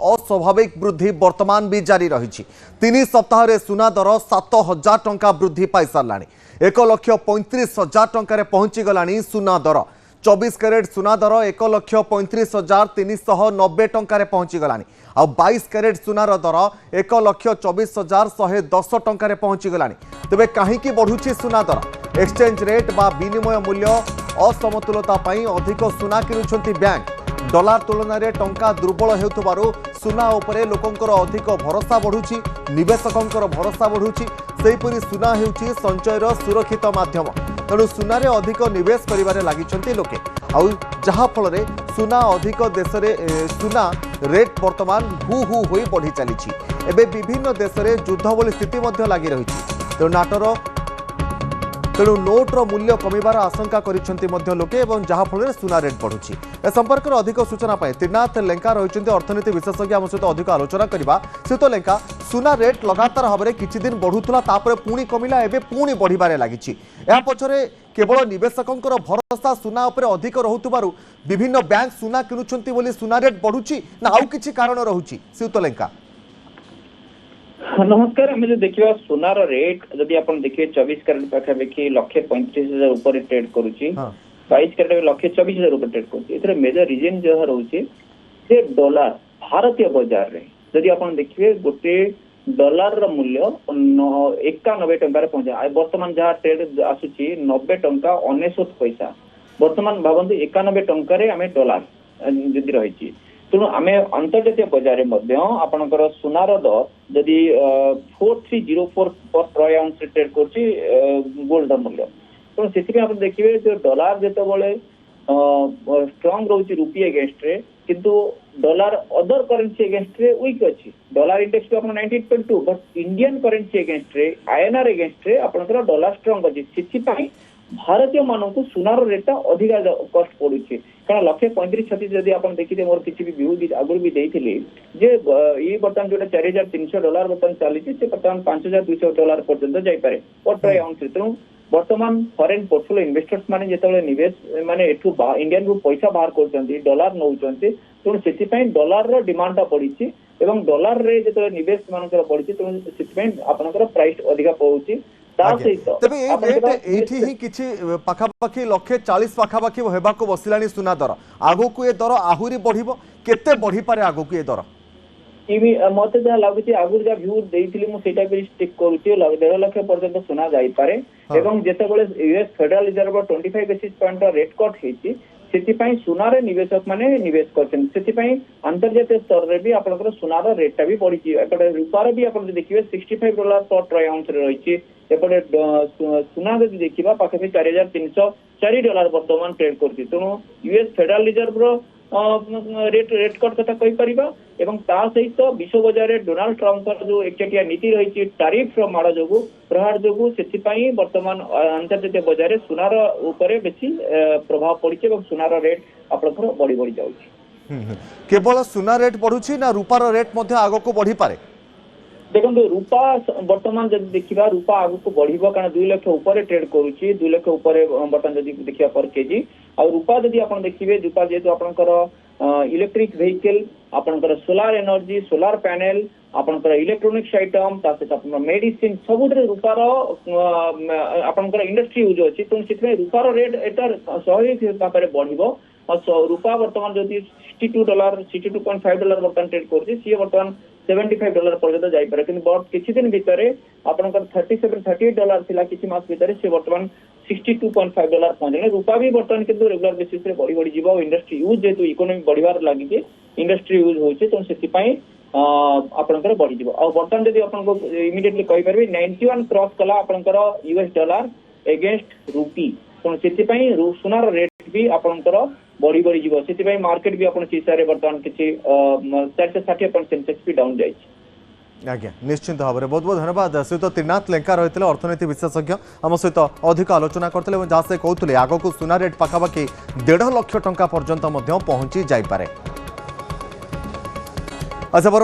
अस्वाभाविक वृद्धि वर्तमान भी जारी रही। 3 सप्ताह सुना दर 7,000 टंका वृद्धि पाई सारा 1,35,000 टंकार पहुंची गलानी सुना दर। 24 कैरेट सुना दर 1,35,390 टंकार पहुंची गलानी। आ 22 कैरेट सुनार दर 1,24,110 टंकार पहुंची गलानी। तेबे कहीं बढ़ुछि सुना दर? एक्सचेंज रेट बा विनिमय मूल्य असमतुलता पाई अधिक सुना किनुछंती बैंक। डॉलर तुलन में टंका दुर्बल हेउथबारु सुना उपरे लोकंकर अधिक भरोसा बढ़ुछि, निवेशकंकर भरोसा बढ़ुछि। सेहीपरि सुना हेउछि संचयर सुरक्षित माध्यम। तेणु सुनारे अधिक निवेश करिबारे लागिछंती लोके। आउ जहा फल रे सुना अधिक देश रे सुना रेट वर्तमान हु हु होई बढ़ी चलीछि। एबे विभिन्न देश रे युद्ध भली स्थिति मध्य लागि रहिछि। तेणु नोट्र मूल्य कमिबार आशंका करिसेंती मध्य लोके एवं जहा फल रे सुना रेट बढ़ुछि। ए संपर्क रे अधिक सूचना पाए त्रिनाथ लेंका रहिसेंती अर्थनीति विशेषज्ञ आम सहित अधिक आलोचना करिबा। श्रीत लेंका, सुना रेट लगातार भाव में किछि दिन बढ़ुतला तापरे पुणी कमिला, एबे पुणी बढ़िबारे लागिछि। या पछरे केवल निवेशकंकर भरोसा सुना उपरे अधिक रहुतबारु विभिन्न बैंक सुना किनुछंती बोली सुना रेट बढ़ुछि ना आउ किछि कारण रहुछि? श्रीत लेंका नमस्कार। आम जो देखा सुनार रेट जदि आप देखिए 24 कैरेट पाखापाखि 1,35,000 ऊपर ट्रेड करुच्ची। 22 कैरेट 1,24,000 ऊपर ट्रेड करुच्ची। मेजर रिजन जहाँ रोचे डॉलर भारतीय बाजार रे जदि आप देखिए गोटे डॉलर मूल्य 91 टंकार पहुंचा। बर्तमान जहाँ ट्रेड आसूची 90 टंका 99 पैसा। बर्तमान भावନ୍ତୁ 91 टंकार आम डॉलर जदि रही। तेणु आम अंतर्जातीय बाजार आपणकर सुनार दर जदि 4304 पर ट्रय आउंस ट्रेड करछि गोल्ड मूल्य। तेणु से आप देखिए जो डॉलर जितेबाला स्ट्रंग रोचे रुपी एगेंस्ट रे, किंतु डॉलर अदर करेन्सी एगेंस्ट रे वीक अच्छी। डॉलर इंडेक्स को 19.2 बट इंडियन करेन्सी एगेंस्ट रे आईएनआर एगेंस्ट रे आपणकर डॉलर स्ट्रंग अच्छी। से भारतीय मानक सुनार रेटा अधिक कस्ट पड़ुଛି। कारण 1,35,000 जदि आप देखिए मोर किसी भी व्यू आगुरी भी देइथिली जे ये बर्तमान जो $4,300 बर्तमान चली बर्तमान $5,200 पर्यंत जाइपारे पर ट्राई आउंस। तेणु बर्तमान फॉरेन पोर्टफोलियो इन्वेस्टर्स माने जेतबेले निवेश माने एठू इंडियन रु पैसा बाहर करछंती डॉलर नउछंती। तेणु सेति पई डॉलर रो डिमांड पड़िछि एवं डॉलर रे जेतबेले निवेश मानकर पड़िछि तेणु सेति पई आपनकर प्राइस अधिक पहुछि। पाखापाखि 140 पाखापाखि हेबाको बसिलानी सुना दर। आगो को ये दर आहुरी बढ़िबो, केते बढ़ी पारे आगो को ये दर? मत जहाँ लगुच आगुरी जहाँ भ्यू देइथिली मु सेटा पे स्टिक करूची 1.5 लाख पर्यंत सुना जाई पारे। एवं जेतेबेले US Federal Reserve 25 basis point rate cut हेची सेतिपई सुनारे निवेशक माने निवेश करछन। सेतिपई अंतर्जातीय स्तर रे भी आपनकर सुनार रेटटा भी बढ़िची। एपटे रुपार भी आपन देखिबे $65 पर ट्राई आउंस रे रहिची। एपटे सुना जदि देखिबा पाखे $4,304 वर्तमान ट्रेड करछि। तेणु यूएस फेडरल रिजर्व रो रेट कट कथा कहि परिबा एवं ता सहित विश्व बाजार रे डोनाल्ड ट्रम्प का जो एकचटिया नीति रही टैरिफ रो माड़ जोगु प्रहार जोगु सेतिपई वर्तमान अंतर्जातीय बाजार रे सुनार ऊपर बेसी प्रभाव पड़िছে एवं सुनार रेट आपनकर बढ़ी बढ़ी जाउछि। केवल सुना रेट बढ़ुछि ना रूपार रेट मध्ये आगो को बढ़ी पारे? देखो रूपा वर्तमान जब देखा रूपा आगु को बढ़िबो कारण 2 लाख ऊपर ट्रेड करूची। 2 लाख ऊपर वर्तमान जब देखिया पर केजी आ रूपा जदि आपण देखिबे रूपा जेतु आपनकर इलेक्ट्रिक व्हीकल आपनकर सोलार एनर्जी सोलार पैनल आपनकर इलेक्ट्रॉनिक्स आइटम ता से आपन मेडिसिन सबुरे रूपार आपनकर इंडस्ट्री यूज अछि। तो सिथमे रूपार रेट एटा स्वाभाविक भाबरे बढ़िबो। रूपा वर्तमान जदि $62.5 वर्तमान ट्रेड करछि सी वर्तमान $75 पर्यंत जाई पारे। किंतु बहुत किछि दिन भितरे आपनकर $37-38 थिला किछि मास भितरे से वर्तमान $62.5 पहुंचले। रूपा भी वर्तमान किंतु रेगुलर बेसिस रे बढ़ी बढ़ी जीवो। इंडस्ट्री यूज जेतु इकोनॉमी बढ़िबार लागि जे इंडस्ट्री यूज होछि तो सेति पई आपनकर बढ़ी जीवो। आ वर्तमान जदि आपनको इमीडिएटली कहि परबे 91 क्रॉस कला आपनकर यूएस डॉलर अगेंस्ट रूपी। तो सेति पई सुनार रेट भी आपनकर बढ़ी बढ़ी जीवो। सेति पई मार्केट भी आपन हिसाब रे वर्तमान किछि 460 सेंसेक्स भी डाउन जाइछि। आज्ञा निश्चिंत भाव में बहुत बहुत धन्यवाद। सहित त्रिनाथ लेंका रही अर्थनीति विशेषज्ञ आम सहित अधिक आलोचना करते जहाँ से कहते आग को सुना रेट पाखापाखि 1.5 लाख टंका पर्यंत पहुंची जाइपारे। अच्छा।